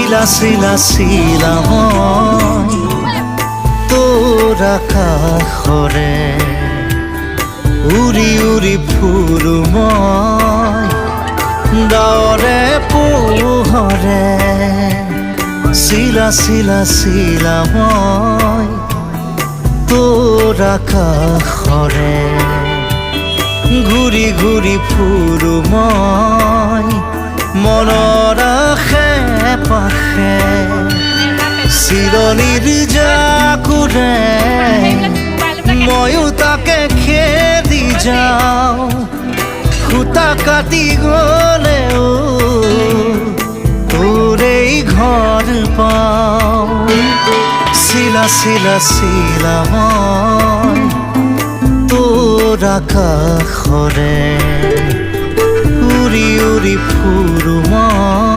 শিলা শিলা শিলা মই তোৰ আকাশৰে উৰি উৰি ফুৰো মই ডাৱৰে পোহৰে শিলা শিলা শিলা মই তোৰ আকাশৰে ঘূৰি ঘূৰি ফুৰো মই মনৰ আশে পাশে চিৰণিৰ জাকুৰে ময়ো তাকে খেদি যাওঁ সূতা কাটি গলেও তোৰেই ঘৰ পাওঁ শিলা শিলা শিলা মই তোৰ আকাশৰে উৰি উৰি ফুৰো মই